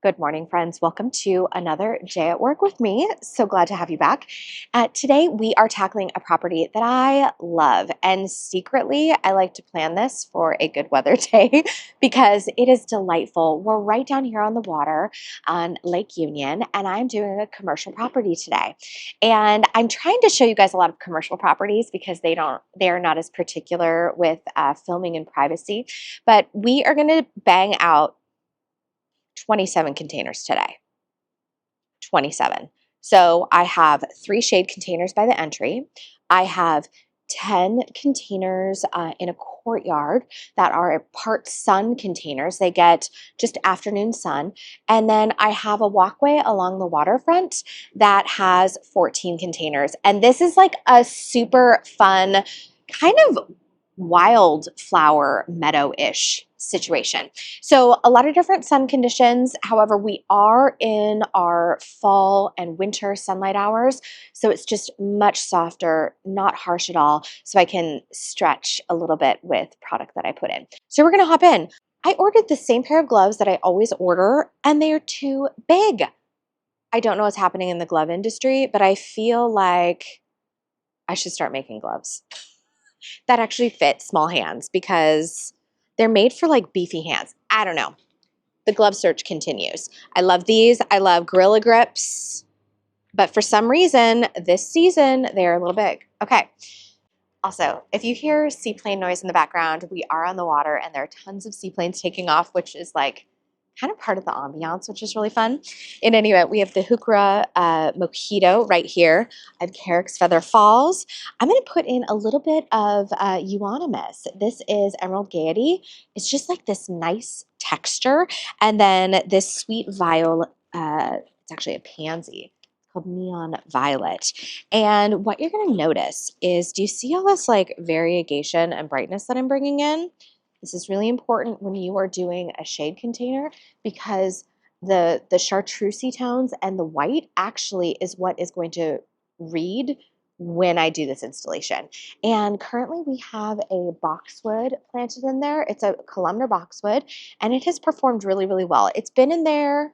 Good morning, friends. Welcome to another day at work with me. So glad to have you back. Today, we are tackling a property that I love. And secretly, I like to plan this for a good weather day because it is delightful. We're right down here on the water on Lake Union, and I'm doing a commercial property today. And I'm trying to show you guys a lot of commercial properties because they are not as particular with filming and privacy. But we are going to bang out 27 containers today. 27. So I have 3 shade containers by the entry. I have 10 containers in a courtyard that are part sun containers. They get just afternoon sun. And then I have a walkway along the waterfront that has 14 containers. And this is like a super fun kind of wildflower meadow-ish situation. So a lot of different sun conditions. However, we are in our fall and winter sunlight hours. So it's just much softer, not harsh at all. So I can stretch a little bit with product that I put in. So we're going to hop in. I ordered the same pair of gloves that I always order, and they are too big. I don't know what's happening in the glove industry, but I feel like I should start making gloves that actually fit small hands because they're made for like beefy hands. I don't know. The glove search continues. I love these. I love Gorilla Grips. But for some reason, this season, they're a little big. Okay. Also, if you hear seaplane noise in the background, we are on the water and there are tons of seaplanes taking off, which is like kind of part of the ambiance, which is really fun. In any event, we have the Heuchera Mojito right here. I have Carrick's Feather Falls. I'm going to put in a little bit of Euonymus. This is Emerald Gaiety. It's just like this nice texture. And then this sweet violet, it's actually a pansy called Neon Violet. And what you're going to notice is, do you see all this like variegation and brightness that I'm bringing in? This is really important when you are doing a shade container because the chartreusey tones and the white actually is what is going to read when I do this installation. And currently we have a boxwood planted in there. It's a columnar boxwood, and it has performed really, really well. It's been in there,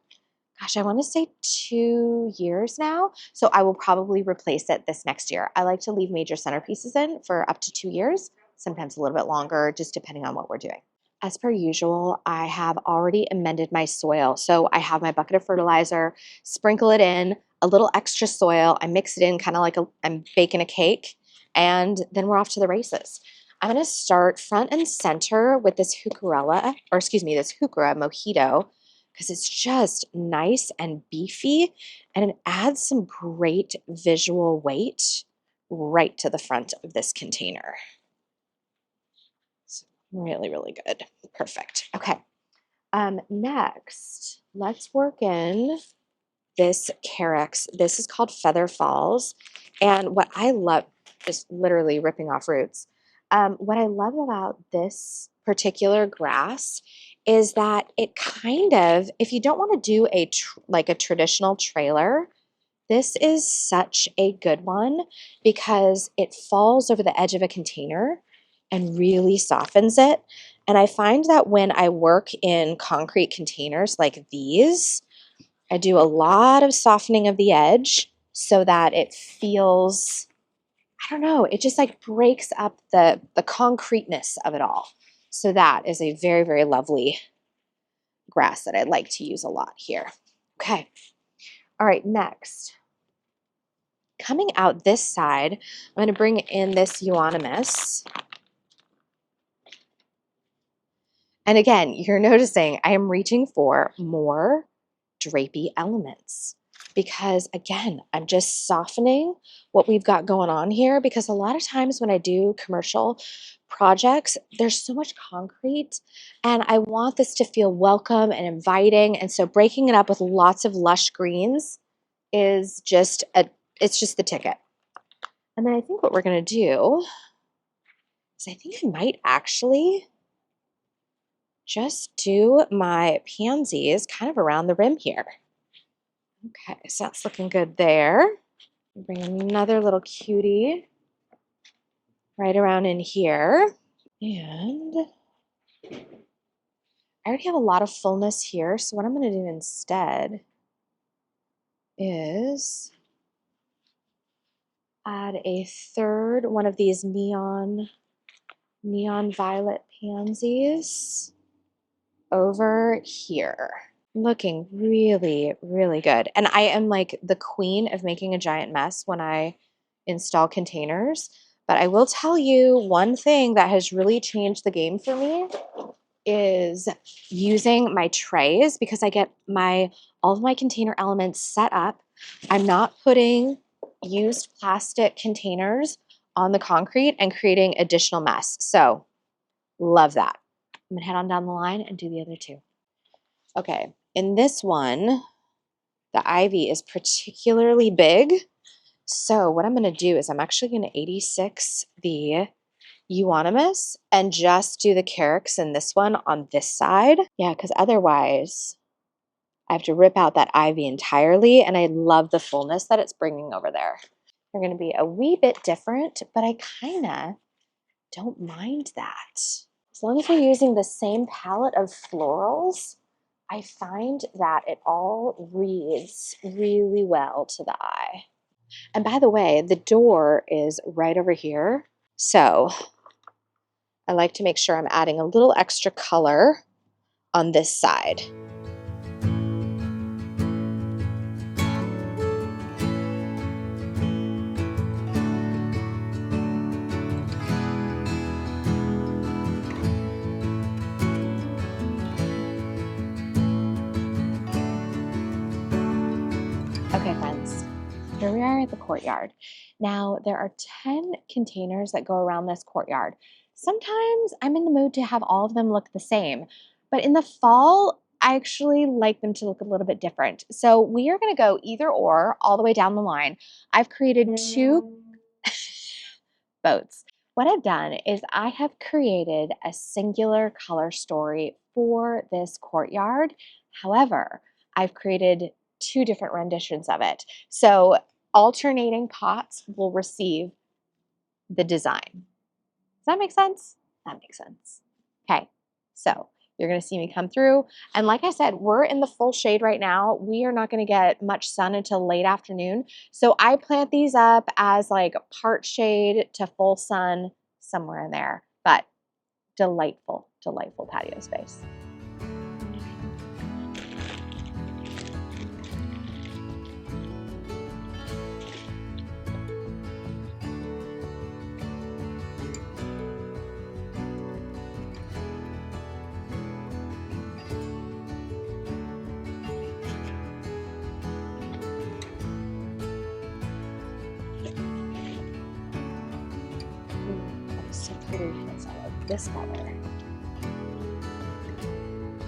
gosh, I want to say 2 years now. So I will probably replace it this next year. I like to leave major centerpieces in for up to 2 years, sometimes a little bit longer, just depending on what we're doing. As per usual, I have already amended my soil. So I have my bucket of fertilizer, sprinkle it in, a little extra soil. I mix it in kind of like I'm baking a cake, and then we're off to the races. I'm going to start front and center with this this Heuchera Mojito, because it's just nice and beefy, and it adds some great visual weight right to the front of this container. It's really, really good. Perfect. Okay. Next, let's work in this Carex. This is called Feather Falls. And what I love, just literally ripping off roots, what I love about this particular grass is that it kind of, if you don't want to do like a traditional trailer, this is such a good one because it falls over the edge of a container and really softens it. And I find that when I work in concrete containers like these, I do a lot of softening of the edge so that it feels, I don't know, it just like breaks up the concreteness of it all. So that is a very, very lovely grass that I like to use a lot here. Okay. All right, next. Coming out this side, I'm going to bring in this Euonymus. And again, you're noticing I am reaching for more drapey elements because, again, I'm just softening what we've got going on here, because a lot of times when I do commercial projects, there's so much concrete and I want this to feel welcome and inviting. And so breaking it up with lots of lush greens is it's just the ticket. And then I think what we're going to do is I think I might actually just do my pansies kind of around the rim here. Okay, so that's looking good there. Bring another little cutie right around in here. And I already have a lot of fullness here, so what I'm going to do instead is add a third one of these neon violet pansies over here. Looking really, really good. And I am like the queen of making a giant mess when I install containers. But I will tell you one thing that has really changed the game for me is using my trays, because I get all of my container elements set up. I'm not putting used plastic containers on the concrete and creating additional mess. So love that. I'm gonna head on down the line and do the other two. Okay, in this one, the ivy is particularly big. So what I'm gonna do is I'm actually gonna 86 the euonymus and just do the carex in this one on this side. Yeah, because otherwise I have to rip out that ivy entirely, and I love the fullness that it's bringing over there. They're going to be a wee bit different, but I kind of don't mind that. As long as we're using the same palette of florals, I find that it all reads really well to the eye. And by the way, the door is right over here. So I like to make sure I'm adding a little extra color on this side. Okay, friends, here we are at the courtyard. Now, there are 10 containers that go around this courtyard. Sometimes I'm in the mood to have all of them look the same, but in the fall, I actually like them to look a little bit different. So we are going to go either or all the way down the line. I've created two boats. What I've done is I have created a singular color story for this courtyard. However, I've created two different renditions of it. So alternating pots will receive the design. Does that make sense? That makes sense. Okay, so you're going to see me come through. And like I said, we're in the full shade right now. We are not going to get much sun until late afternoon. So I plant these up as like part shade to full sun, somewhere in there. But delightful, delightful patio space. So pretty because I like this color.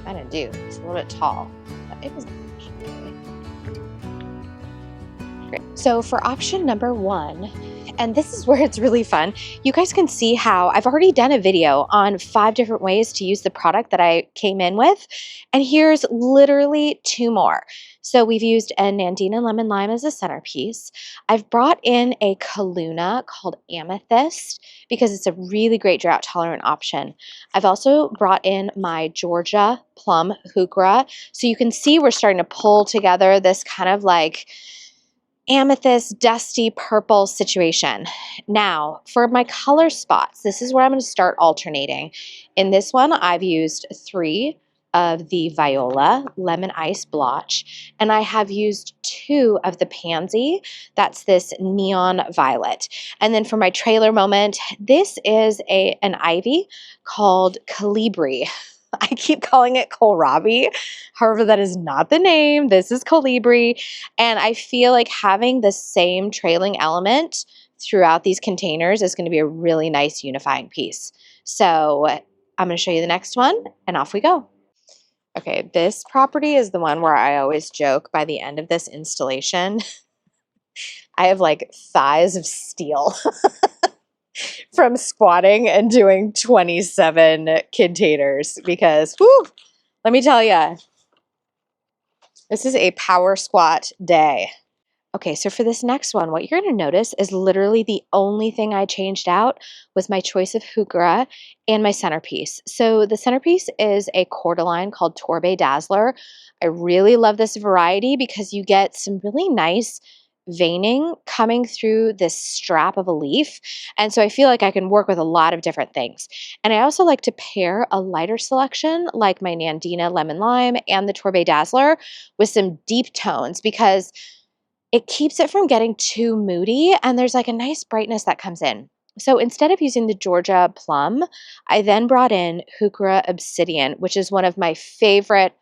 I don't do. It's a little bit tall, but it is great. So for option number one, and this is where it's really fun, you guys can see how I've already done a video on 5 different ways to use the product that I came in with, and here's literally 2 more. So we've used a Nandina Lemon Lime as a centerpiece. I've brought in a Kaluna called Amethyst because it's a really great drought tolerant option. I've also brought in my Georgia Plum Heuchera. So you can see we're starting to pull together this kind of like amethyst, dusty purple situation. Now, for my color spots, this is where I'm going to start alternating. In this one, I've used 3 of the Viola Lemon Ice Blotch, and I have used 2 of the Pansy. That's this neon violet. And then for my trailer moment, this is an ivy called Colibri. I keep calling it kohlrabi. However, that is not the name. This is colibri. And I feel like having the same trailing element throughout these containers is going to be a really nice unifying piece. So I'm going to show you the next one, and off we go. Okay, this property is the one where I always joke by the end of this installation, I have like thighs of steel. From squatting and doing 27 containers because, whew, let me tell you, this is a power squat day. Okay, so for this next one, what you're going to notice is literally the only thing I changed out was my choice of heuchera and my centerpiece. So the centerpiece is a cordyline called Torbay Dazzler. I really love this variety because you get some really nice veining coming through this strap of a leaf. And so I feel like I can work with a lot of different things. And I also like to pair a lighter selection like my Nandina Lemon Lime and the Torbay Dazzler with some deep tones because it keeps it from getting too moody and there's like a nice brightness that comes in. So instead of using the Georgia plum, I then brought in Heuchera Obsidian, which is one of my favorite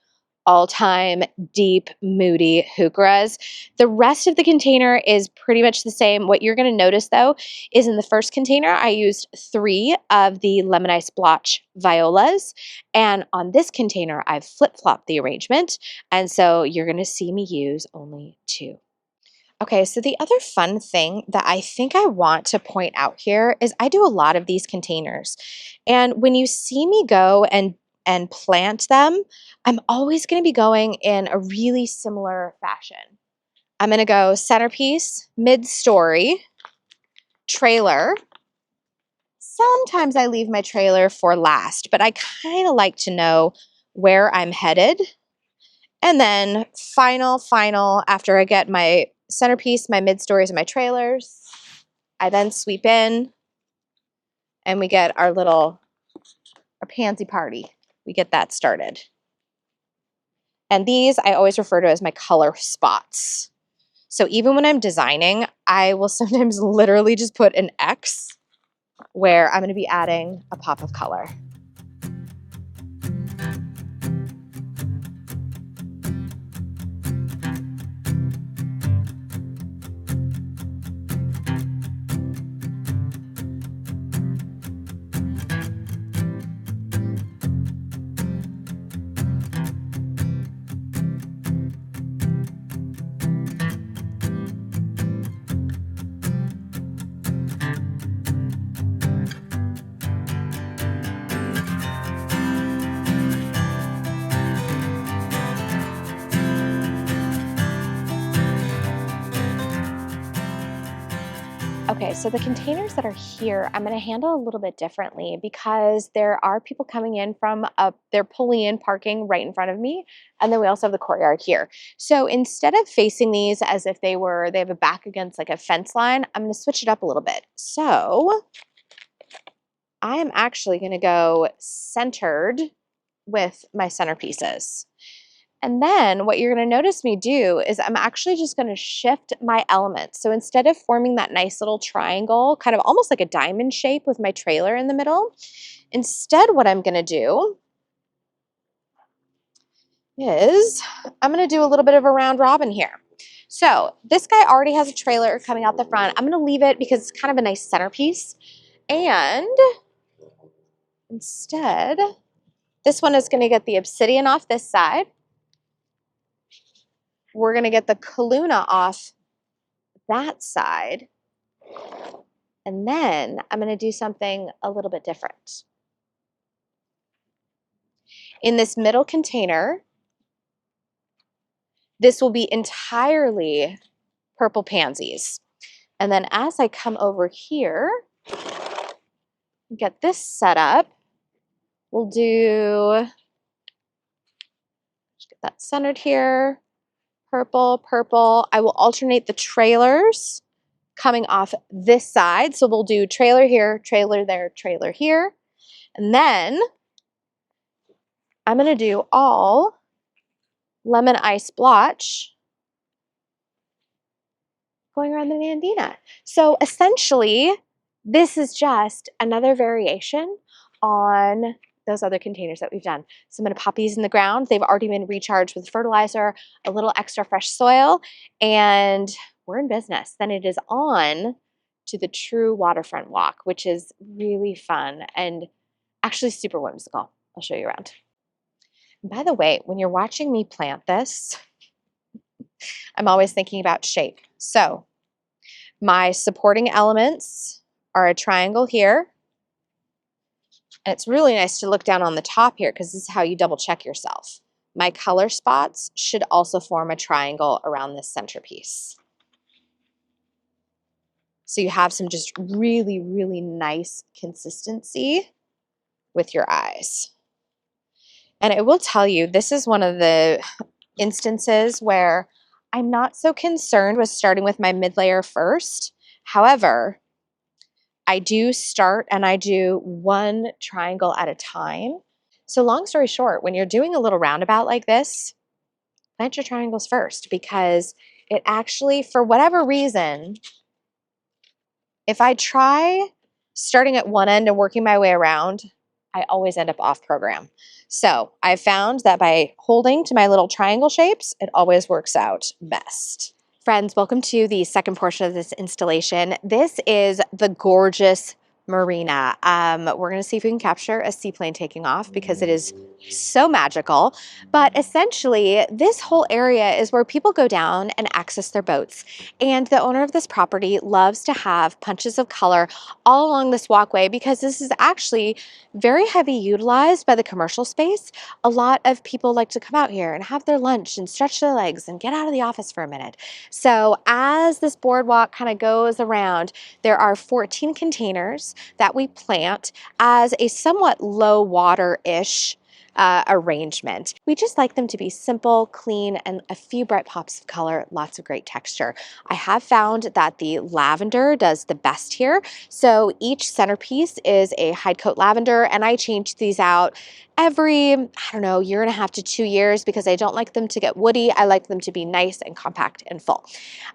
all-time deep, moody heucheras. The rest of the container is pretty much the same. What you're going to notice though is in the first container, I used 3 of the lemon ice blotch violas. And on this container, I've flip-flopped the arrangement. And so you're going to see me use only 2. Okay, so the other fun thing that I think I want to point out here is I do a lot of these containers. And when you see me go and plant them, I'm always going to be going in a really similar fashion. I'm going to go centerpiece, mid-story, trailer. Sometimes I leave my trailer for last, but I kind of like to know where I'm headed. And then final, after I get my centerpiece, my mid-stories, and my trailers, I then sweep in and we get our pansy party. We get that started. And these I always refer to as my color spots. So even when I'm designing, I will sometimes literally just put an X where I'm going to be adding a pop of color. Okay, so the containers that are here, I'm going to handle a little bit differently because there are people coming in from they're pulling in parking right in front of me. And then we also have the courtyard here. So instead of facing these as if they have a back against like a fence line, I'm going to switch it up a little bit. So I am actually going to go centered with my centerpieces. And then what you're going to notice me do is I'm actually just going to shift my elements. So instead of forming that nice little triangle, kind of almost like a diamond shape with my trailer in the middle, instead what I'm going to do is I'm going to do a little bit of a round robin here. So this guy already has a trailer coming out the front. I'm going to leave it because it's kind of a nice centerpiece. And instead, this one is going to get the obsidian off this side. We're going to get the Kaluna off that side. And then I'm going to do something a little bit different. In this middle container, this will be entirely purple pansies. And then as I come over here, get this set up, we'll do, just get that centered here. Purple, purple. I will alternate the trailers coming off this side. So we'll do trailer here, trailer there, trailer here. And then I'm going to do all lemon ice blotch going around the Nandina. So essentially, this is just another variation on those other containers that we've done. So I'm going to pop these in the ground. They've already been recharged with fertilizer, a little extra fresh soil, and we're in business. Then it is on to the true waterfront walk, which is really fun and actually super whimsical. I'll show you around. And by the way, when you're watching me plant this, I'm always thinking about shape. So my supporting elements are a triangle here. And it's really nice to look down on the top here because this is how you double check yourself. My color spots should also form a triangle around this centerpiece. So you have some just really, really nice consistency with your eyes. And I will tell you, this is one of the instances where I'm not so concerned with starting with my mid layer first. However, I do start and I do one triangle at a time. So long story short, when you're doing a little roundabout like this, plant your triangles first, because it actually, for whatever reason, if I try starting at one end and working my way around, I always end up off program. So I found that by holding to my little triangle shapes, it always works out best. Friends, welcome to the second portion of this installation. This is the gorgeous marina. We're going to see if we can capture a seaplane taking off because it is so magical. But essentially, this whole area is where people go down and access their boats. And the owner of this property loves to have punches of color all along this walkway because this is actually very heavy utilized by the commercial space. A lot of people like to come out here and have their lunch and stretch their legs and get out of the office for a minute. So as this boardwalk kind of goes around, there are 14 containers that we plant as a somewhat low water-ish arrangement. We just like them to be simple, clean, and a few bright pops of color, lots of great texture. I have found that the lavender does the best here. So each centerpiece is a hide coat lavender, and I change these out every, I don't know, year and a half to 2 years because I don't like them to get woody. I like them to be nice and compact and full.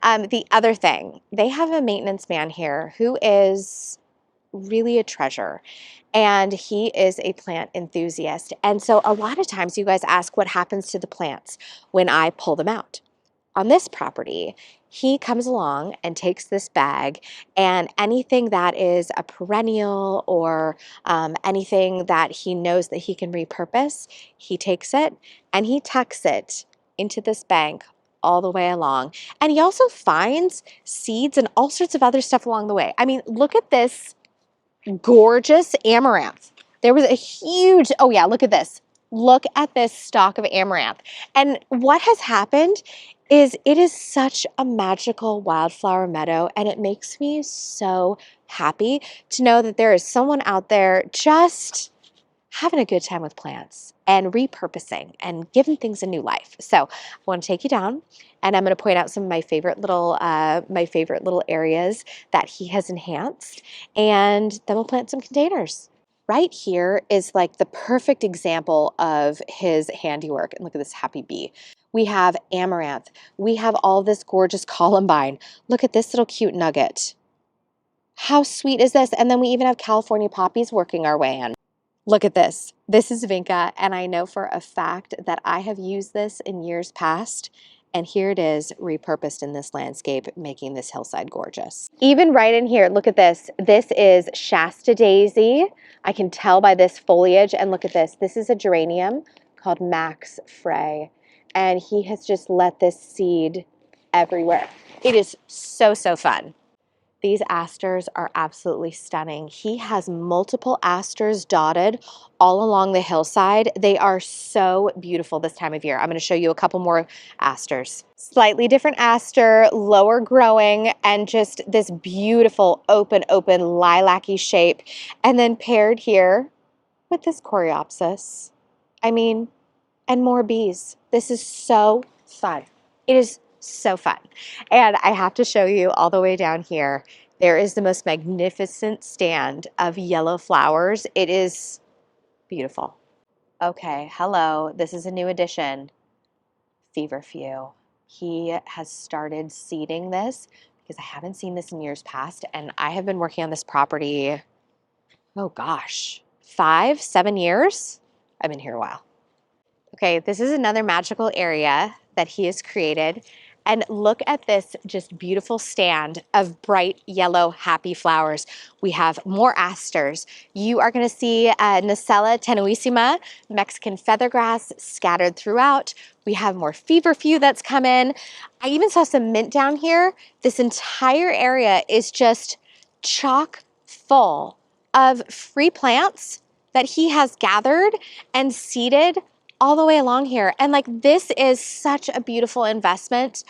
The other thing, they have a maintenance man here who is really a treasure. And he is a plant enthusiast. And so a lot of times you guys ask what happens to the plants when I pull them out. On this property, he comes along and takes this bag, and anything that is a perennial or anything that he knows that he can repurpose, he takes it and he tucks it into this bank all the way along. And he also finds seeds and all sorts of other stuff along the way. I mean, look at this gorgeous amaranth. There was a huge, oh yeah, look at this. Look at this stalk of amaranth. And what has happened is it is such a magical wildflower meadow, and it makes me so happy to know that there is someone out there just having a good time with plants and repurposing and giving things a new life. So I want to take you down, and I'm going to point out some of my favorite little areas that he has enhanced, and then we'll plant some containers. Right here is like the perfect example of his handiwork. And look at this happy bee. We have amaranth. We have all this gorgeous columbine. Look at this little cute nugget. How sweet is this? And then we even have California poppies working our way in. Look at this. This is vinca, and I know for a fact that I have used this in years past, and here it is repurposed in this landscape, making this hillside gorgeous. Even right in here, look at this. This is Shasta daisy. I can tell by this foliage, and look at this. This is a geranium called Max Frey, and he has just let this seed everywhere. It is so, so fun. These asters are absolutely stunning. He has multiple asters dotted all along the hillside. They are so beautiful this time of year. I'm going to show you a couple more asters. Slightly different aster, lower growing, and just this beautiful open lilac-y shape. And then paired here with this coreopsis. I mean, and more bees. This is so fun. It is so fun. And I have to show you all the way down here. There is the most magnificent stand of yellow flowers. It is beautiful. Okay, hello. This is a new addition. Feverfew. He has started seeding this because I haven't seen this in years past. And I have been working on this property, oh gosh, 5, 7 years. I've been here a while. Okay, this is another magical area that he has created. And look at this just beautiful stand of bright yellow happy flowers. We have more asters. You are going to see Nacella tenuissima, Mexican feathergrass scattered throughout. We have more feverfew that's come in. I even saw some mint down here. This entire area is just chock full of free plants that he has gathered and seeded all the way along here. And like, this is such a beautiful investment.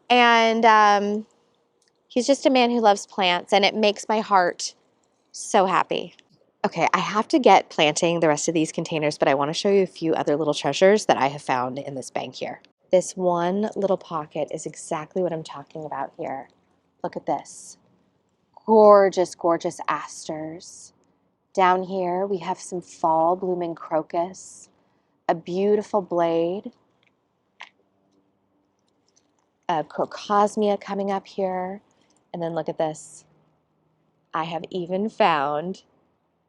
And He's just a man who loves plants, and it makes my heart so happy. Okay, I have to get planting the rest of these containers, but I want to show you a few other little treasures that I have found in this bank here. This one little pocket is exactly what I'm talking about here. Look at this. Gorgeous, gorgeous asters. Down here, we have some fall blooming crocus, a beautiful blade, a crocosmia coming up here, and then look at this. I have even found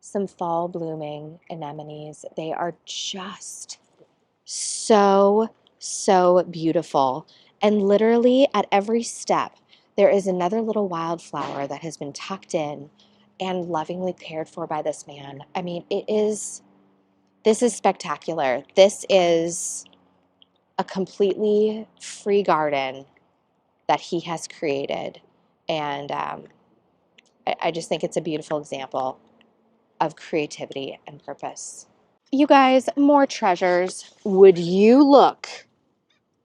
some fall blooming anemones. They are just so, so beautiful. And literally at every step, there is another little wildflower that has been tucked in and lovingly cared for by this man. I mean, this is spectacular. This is a completely free garden that he has created. And I just think it's a beautiful example of creativity and purpose. You guys, more treasures. Would you look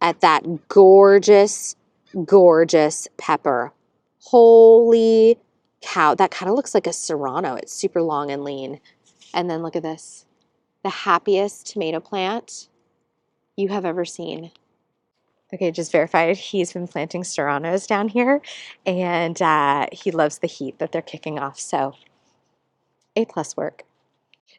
at that gorgeous, gorgeous pepper? Holy cow. That kind of looks like a serrano. It's super long and lean. And then look at this. The happiest tomato plant you have ever seen. Okay, just verified. He's been planting serranos down here, and he loves the heat that they're kicking off. So, A+ work.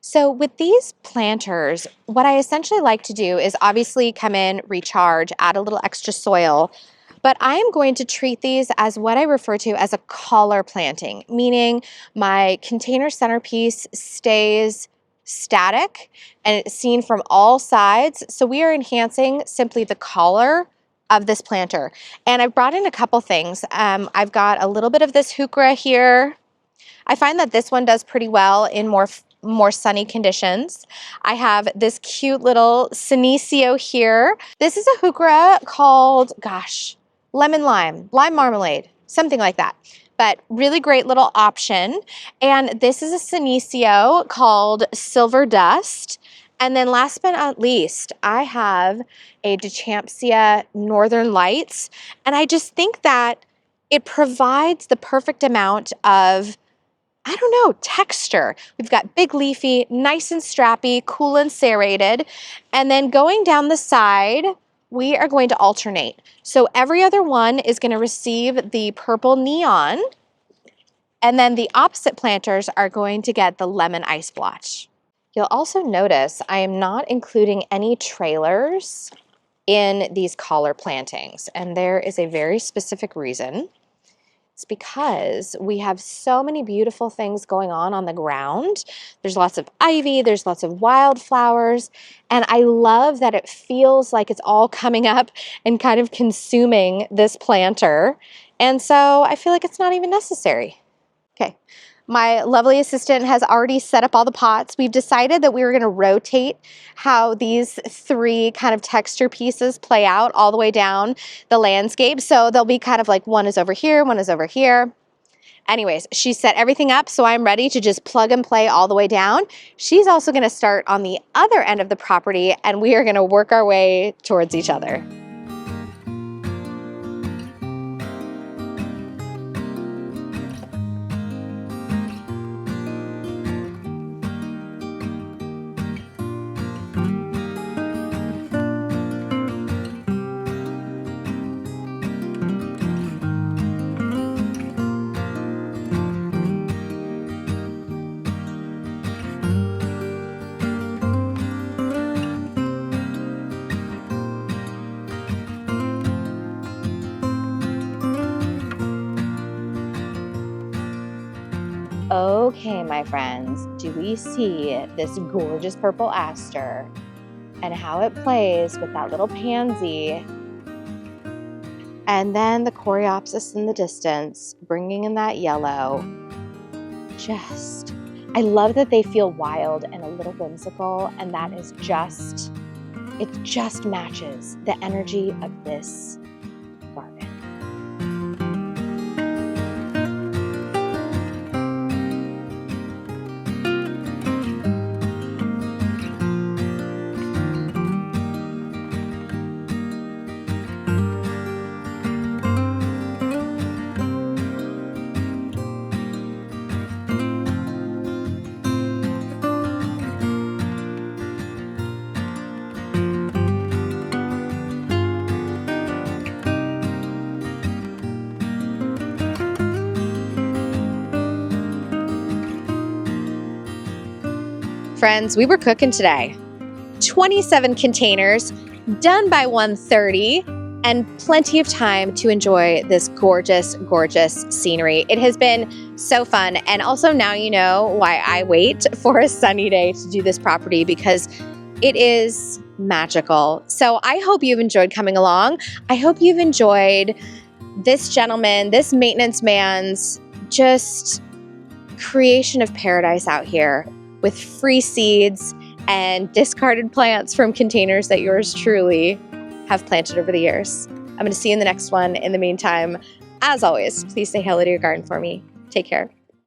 So with these planters, what I essentially like to do is obviously come in, recharge, add a little extra soil, but I am going to treat these as what I refer to as a collar planting, meaning my container centerpiece stays static and it's seen from all sides. So we are enhancing simply the collar of this planter. And I've brought in a couple things. I've got a little bit of this heuchera here. I find that this one does pretty well in more sunny conditions. I have this cute little senecio here. This is a heuchera called, gosh, lemon lime marmalade, something like that. But really great little option. And this is a senecio called silver dust. And then last but not least, I have a Dechampsia Northern Lights. And I just think that it provides the perfect amount of, I don't know, texture. We've got big leafy, nice and strappy, cool and serrated. And then going down the side, we are going to alternate. So every other one is going to receive the purple neon. And then the opposite planters are going to get the lemon ice blotch. You'll also notice I am not including any trailers in these collar plantings. And there is a very specific reason. It's because we have so many beautiful things going on the ground. There's lots of ivy, there's lots of wildflowers, and I love that it feels like it's all coming up and kind of consuming this planter. And so I feel like it's not even necessary. Okay. My lovely assistant has already set up all the pots. We've decided that we were going to rotate how these three kind of texture pieces play out all the way down the landscape. So they'll be kind of like one is over here, one is over here. Anyways, she set everything up, so I'm ready to just plug and play all the way down. She's also going to start on the other end of the property, and we are going to work our way towards each other. Okay, my friends, do we see this gorgeous purple aster and how it plays with that little pansy? And then the coreopsis in the distance, bringing in that yellow. I love that they feel wild and a little whimsical, and that is it just matches the energy of this garden. Friends, we were cooking today. 27 containers, done by 1:30, and plenty of time to enjoy this gorgeous, gorgeous scenery. It has been so fun. And also now you know why I wait for a sunny day to do this property, because it is magical. So I hope you've enjoyed coming along. I hope you've enjoyed this gentleman, this maintenance man's just creation of paradise out here with free seeds and discarded plants from containers that yours truly have planted over the years. I'm going to see you in the next one. In the meantime, as always, please say hello to your garden for me. Take care.